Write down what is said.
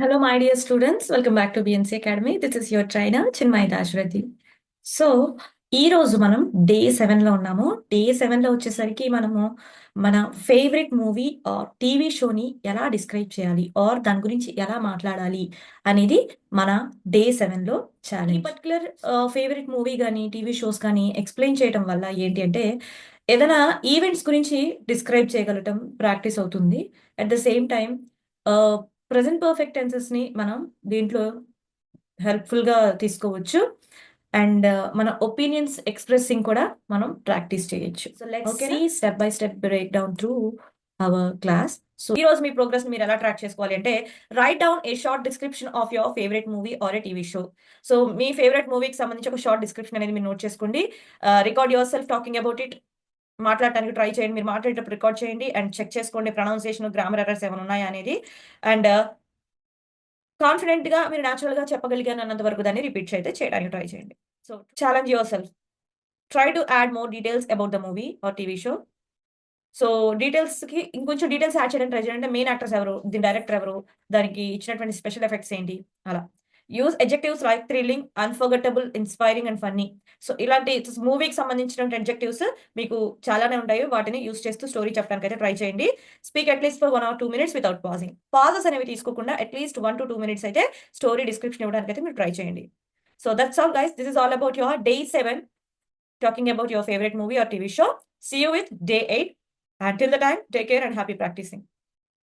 Hello, my dear students. Welcome back to BNC Academy. This is your trainer, Chinmay Dashrathi. So ఈ రోజు మనం day 7లో ఉన్నాము. Day 7లో వచ్చేసరికి మనము మన ఫేవరెట్ మూవీ ఆర్ టీవీ షోని ఎలా డిస్క్రైబ్ చేయాలి ఆర్ దాని గురించి ఎలా మాట్లాడాలి అనేది మన డే 7లో ఛాలెంజ్. ఈ పర్టికులర్ ఫేవరెట్ మూవీ కానీ టీవీ షోస్ కానీ ఎక్స్ప్లెయిన్ చేయడం వల్ల ఏంటి అంటే ఏదైనా ఈవెంట్స్ గురించి డిస్క్రైబ్ చేయగలటం ప్రాక్టీస్ అవుతుంది. At the same time present perfect టెన్సెస్ని మనం దీంట్లో హెల్ప్ఫుల్గా తీసుకోవచ్చు. అండ్ మన ఒపీనియన్స్ ఎక్స్ప్రెసింగ్ కూడా మనం ప్రాక్టీస్ చేయొచ్చు. So let's see step by step break down through our class. So ఈ రోజు మీ ప్రోగ్రెస్ మీరు ఎలా ట్రాక్ చేసుకోవాలి అంటే write down a short description of your favourite movie or a TV show. So మీ ఫేవరెట్ మూవీకి సంబంధించి ఒక షార్ట్ డిస్క్రిప్షన్ అనేది మీరు నోట్ చేసుకోండి. Record your self talking about it. మాట్లాడటానికి ట్రై చేయండి. మీరు మాట్లాడేటప్పుడు రికార్డ్ చేయండి అండ్ చెక్ చేసుకోండి ప్రొనౌన్సియేషన్, గ్రామర్ ఎర్రర్స్ ఏమైనా ఉన్నాయా అనేది. అండ్ కాన్ఫిడెంట్ గా మీరు న్యాచురల్ గా చెప్పగలిగాను అన్నంత వరకు దాన్ని రిపీట్ అయితే చేయడానికి ట్రై చేయండి. So challenge your self. Try to add more details about the movie or TV show. So details కి ఇంకొంచెం డీటెయిల్స్ యాడ్ చేయడానికి ట్రై చేయండి. మెయిన్ యాక్టర్స్ ఎవరు, దీని డైరెక్టర్ ఎవరు, దానికి ఇచ్చినటువంటి స్పెషల్ ఎఫెక్ట్స్ ఏంటి, అలా. Use adjectives like thrilling, unforgettable, inspiring and funny. So ఇలాంటి మూవీకి సంబంధించిన ఎడ్జెక్టివ్స్ మీకు చాలానే ఉంటాయి. వాటిని యూజ్ చేస్తూ స్టోరీ చెప్పడానికి అయితే ట్రై చేయండి. Speak at least for 1 or 2 minutes without passing. Pauses అనేవి తీసుకోకుండా అట్లీస్ట్ 1 to 2 minutes అయితే స్టోరీ డిస్క్రిప్షన్ ఇవ్వడానికి అయితే మీరు ట్రై చేయండి. So that's all guys. This is all about your day 7, talking about your favorite movie or TV show. See you with day 8. Until the time, take care and happy practicing.